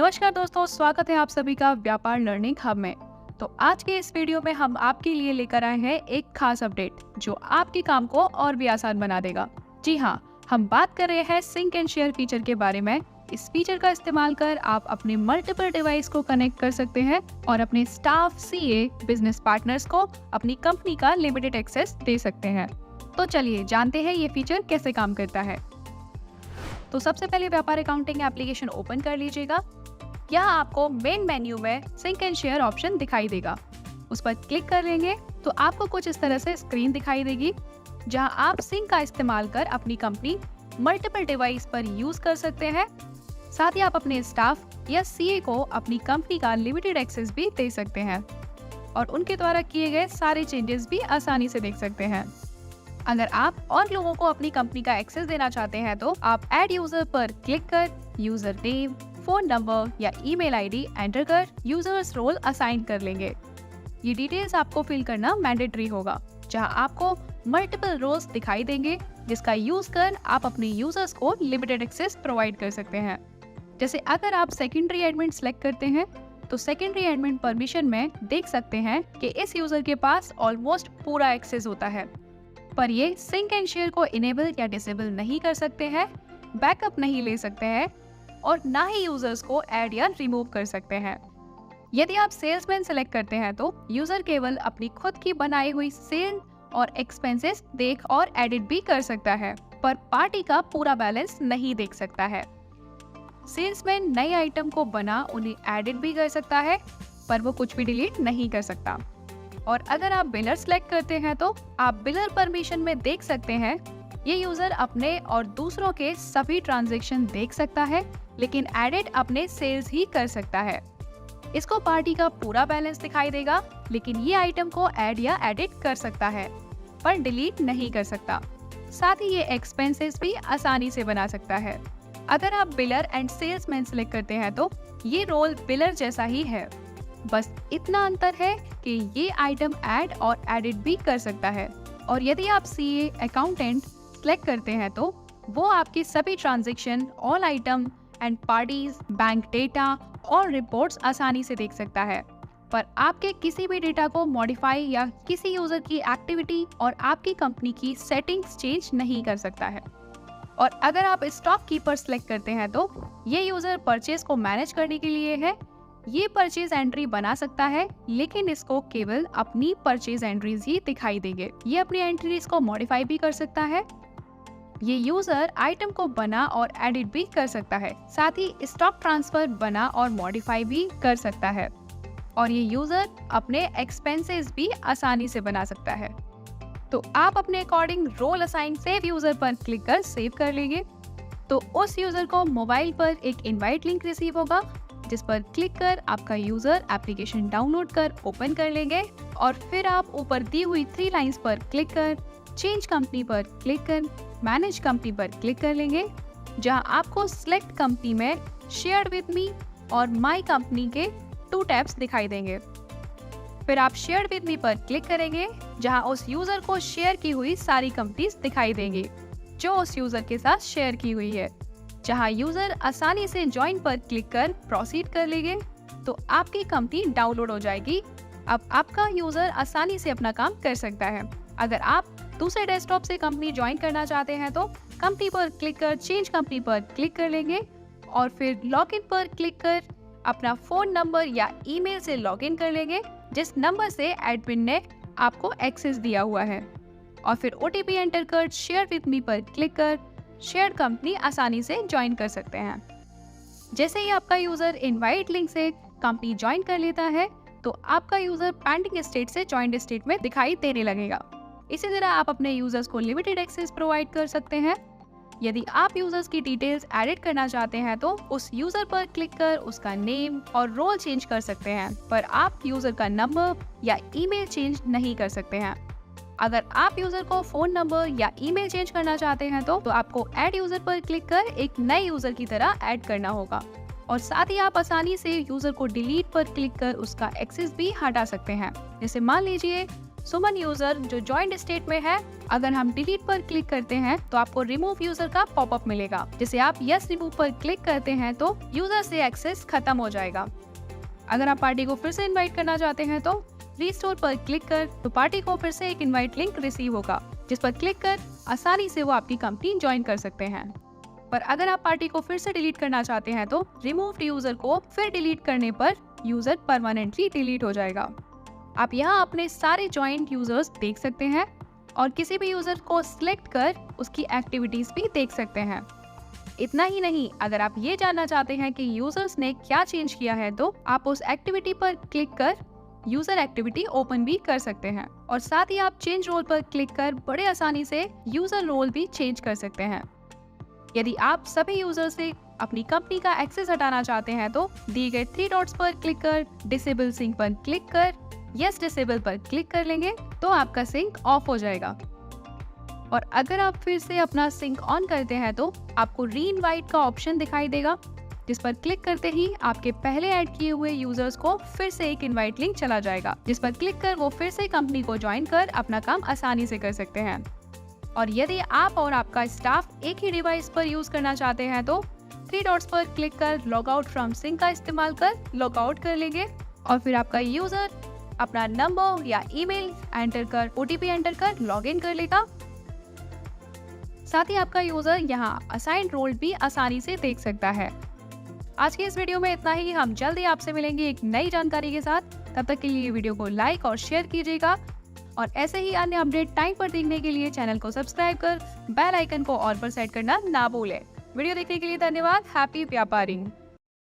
नमस्कार दोस्तों, स्वागत है आप सभी का व्यापार लर्निंग हब में। तो आज के इस वीडियो में हम आपके लिए लेकर आए हैं एक खास अपडेट जो आपके काम को और भी आसान बना देगा। जी हाँ, हम बात कर रहे हैं सिंक एंड शेयर फीचर के बारे में। इस फीचर का इस्तेमाल कर आप अपने मल्टीपल डिवाइस को कनेक्ट कर सकते हैं और अपने स्टाफ, सीए, बिजनेस पार्टनर्स को अपनी कंपनी का लिमिटेड एक्सेस दे सकते हैं। तो चलिए जानते हैं ये फीचर कैसे काम करता है। तो सबसे पहले व्यापार अकाउंटिंग एप्लीकेशन ओपन कर लीजिएगा। यहाँ आपको मेन मेन्यू में सिंक एंड शेयर ऑप्शन दिखाई देगा। उस पर क्लिक कर लेंगे तो आपको कुछ इस तरह से स्क्रीन दिखाई देगी, जहाँ आप सिंक का इस्तेमाल कर अपनी कंपनी मल्टीपल डिवाइस पर यूज कर सकते हैं। साथ ही आप अपने स्टाफ या सीए को अपनी कंपनी का लिमिटेड एक्सेस भी दे सकते हैं और उनके द्वारा किए गए सारे चेंजेस भी आसानी से देख सकते हैं। अगर आप और लोगों को अपनी कंपनी का एक्सेस देना चाहते हैं तो आप ऐड यूजर पर क्लिक कर यूजर नेम, फोन नंबर या ईमेल आईडी एंटर कर यूजर्स रोल असाइन कर लेंगे। ये डिटेल्स आपको फिल करना मैंडेटरी होगा, जहां आपको मल्टीपल रोल्स दिखाई देंगे जिसका यूज कर आप अपने यूजर्स को लिमिटेड एक्सेस प्रोवाइड कर सकते हैं। जैसे अगर आप सेकेंडरी एडमिन सेलेक्ट करते हैं तो सेकेंडरी एडमिन परमिशन में देख सकते हैं कि इस यूजर के पास ऑलमोस्ट पूरा एक्सेस होता है, पर ये सिंक एंड शेयर को इनेबल या डिसेबल नहीं कर सकते हैं, बैकअप नहीं ले सकते हैं और ना ही यूजर्स को ऐड या रिमूव कर सकते हैं। यदि आप सेल्समैन सेलेक्ट करते हैं तो यूजर केवल अपनी खुद की बनाई हुई सेल और एक्सपेंसेस देख और एडिट भी कर सकता है, पर पार्टी का पूरा बैलेंस नहीं देख सकता है। सेल्समैन नए आइटम को बना उन्हें एडिट भी कर सकता है, पर वो कुछ भी डिलीट नहीं कर सकता। और अगर आप बिलर सेलेक्ट करते हैं तो आप बिलर परमिशन में देख सकते हैं ये यूजर अपने और दूसरों के सभी ट्रांजैक्शन देख सकता है, लेकिन एडिट अपने सेल्स ही कर सकता है। इसको पार्टी का पूरा बैलेंस दिखाई देगा, लेकिन ये आइटम को ऐड या एडिट कर सकता है, पर डिलीट नहीं कर सकता। साथ ही ये एक्सपेंसेस भी आसानी से बना सकता है। अगर आप बिलर एंड सेल्समैन सेलेक्ट करते हैं तो ये रोल बिलर जैसा ही है, बस इतना अंतर है कि ये आइटम ऐड और एडिट भी कर सकता है। और यदि आप सीए अकाउंटेंट सेलेक्ट करते हैं तो वो आपकी सभी transaction, all item and parties, bank data और रिपोर्ट्स आसानी से देख सकता है, पर आपके किसी भी डेटा को मॉडिफाई या किसी यूजर की एक्टिविटी और आपकी कंपनी की सेटिंग्स चेंज नहीं कर सकता है। और अगर आप स्टॉक कीपर सेलेक्ट करते हैं तो ये यूजर परचेज को मैनेज करने के लिए है। ये परचेज एंट्री बना सकता है, लेकिन इसको केवल अपनी परचेज एंट्रीज ही दिखाई देंगे। ये अपनी एंट्रीज को मॉडिफाई भी कर सकता है। ये यूजर आइटम को बना और एडिट भी कर सकता है, साथ ही स्टॉक ट्रांसफर बना और मॉडिफाई भी कर सकता है। और ये यूजर अपने एक्सपेंसेस भी आसानी से बना सकता है। तो आप अपने according role assign save user पर क्लिक कर सेव कर लेंगे तो उस यूजर को मोबाइल पर एक इनवाइट लिंक रिसीव होगा, जिस पर क्लिक कर आपका यूजर एप्लीकेशन डाउनलोड कर ओपन कर लेंगे और फिर आप ऊपर दी हुई 3 लाइंस पर क्लिक कर चेंज कंपनी पर क्लिक कर मैनेज कंपनी पर क्लिक कर लेंगे, जहां आपको सिलेक्ट कंपनी में शेयर विद मी और माय कंपनी के 2 टैब्स दिखाई देंगे। फिर आप शेयर विद मी पर क्लिक करेंगे, जहां उस यूजर को शेयर की हुई सारी कंपनीज दिखाई देंगी जो उस यूजर के साथ शेयर की हुई है। जहां यूजर आसानी से ज्वाइन पर क्लिक कर प्रोसीड कर लेंगे तो आपकी कंपनी डाउनलोड हो जाएगी। अब आपका यूजर आसानी से अपना काम कर सकता है। अगर आप दूसरे डेस्कटॉप से कंपनी ज्वाइन करना चाहते हैं तो कंपनी पर क्लिक कर चेंज कंपनी पर क्लिक कर लेंगे और फिर लॉगिन पर क्लिक कर अपना फोन नंबर या ईमेल से लॉगिन कर लेंगे जिस नंबर से एडमिन ने आपको एक्सेस दिया हुआ है। और फिर ओटीपी एंटर कर शेयर विद मी पर क्लिक कर शेयर कंपनी आसानी से ज्वाइन कर सकते हैं। जैसे ही आपका यूजर इनवाइट लिंक से कंपनी ज्वाइन कर लेता है तो आपका यूजर पेंडिंग स्टेट से ज्वाइंट स्टेट में दिखाई देने लगेगा। इसी तरह आप अपने यूजर्स को लिमिटेड एक्सेस प्रोवाइड कर सकते हैं। यदि आप यूजर्स की डिटेल्स एडिट करना चाहते हैं तो उस यूजर पर क्लिक कर उसका नेम और रोल चेंज कर सकते हैं, पर आप यूजर का नंबर या ईमेल चेंज नहीं कर सकते हैं। अगर आप यूजर को फोन नंबर या ईमेल चेंज करना चाहते हैं तो आपको ऐड यूजर पर क्लिक कर एक नए यूजर की तरह ऐड करना होगा और साथ ही आप आसानी से यूजर को डिलीट पर क्लिक कर उसका एक्सेस भी हटा सकते हैं। जैसे मान लीजिए सुमन यूजर जो ज्वाइंट स्टेट में है, अगर हम डिलीट पर क्लिक करते हैं तो आपको रिमूव यूजर का पॉपअप मिलेगा, जिसे आप यस रिमूव पर क्लिक करते हैं तो यूजर से एक्सेस खत्म हो जाएगा। अगर आप पार्टी को फिर से इनवाइट करना चाहते हैं तो रिस्टोर पर क्लिक कर तो पार्टी को फिर से एक इनवाइट लिंक रिसीव होगा, जिस पर क्लिक कर आसानी से वो आपकी कंपनी ज्वाइन कर सकते हैं। पर अगर आप पार्टी को फिर से डिलीट करना चाहते हैं तो रिमूव्ड यूजर को फिर डिलीट करने पर यूजर परमानेंटली डिलीट हो जाएगा। आप यहाँ अपने सारे ज्वाइंट यूजर्स देख सकते हैं और किसी भी यूजर को सिलेक्ट कर उसकी एक्टिविटीज भी देख सकते हैं। इतना ही नहीं, अगर आप ये जानना चाहते हैं कि यूजर्स ने क्या चेंज किया है तो आप उस एक्टिविटी पर क्लिक कर यूजर एक्टिविटी ओपन भी कर सकते हैं और साथ ही आप चेंज रोल पर क्लिक कर बड़े आसानी से यूजर रोल भी चेंज कर सकते हैं। यदि आप सभी यूजर से अपनी कंपनी का एक्सेस हटाना चाहते हैं तो दिए गए 3 डॉट्स पर क्लिक कर डिसेबल सिंक पर क्लिक कर यस डिसेबल पर क्लिक कर लेंगे तो आपका सिंक ऑफ हो जाएगा। और अगर आप फिर से अपना सिंक ऑन करते हैं तो आपको री इनवाइट का ऑप्शन दिखाई देगा, जिस पर क्लिक करते ही आपके पहले ऐड किए हुए यूजर्स को फिर से एक इनवाइट लिंक चला जाएगा, जिस पर क्लिक कर वो फिर से कंपनी को ज्वाइन कर अपना काम आसानी से कर सकते हैं। और यदि आप और आपका स्टाफ एक ही डिवाइस पर यूज करना चाहते हैं तो 3 डॉट्स पर क्लिक कर लॉग आउट फ्रॉम सिंक का इस्तेमाल कर लॉग आउट कर लेंगे और फिर आपका यूजर अपना नंबर या ईमेल एंटर कर ओटीपी एंटर कर लॉगिन कर लेगा। साथ ही आपका यूजर यहाँ असाइन रोल भी आसानी से देख सकता है। आज के इस वीडियो में इतना ही। हम जल्द ही आपसे मिलेंगे एक नई जानकारी के साथ। तब तक के लिए वीडियो को लाइक और शेयर कीजिएगा और ऐसे ही अन्य अपडेट टाइम पर देखने के लिए चैनल को सब्सक्राइब कर बेल आइकन को ऑल पर सेट करना ना भूलें। वीडियो देखने के लिए धन्यवाद। हैप्पी व्यापारिंग।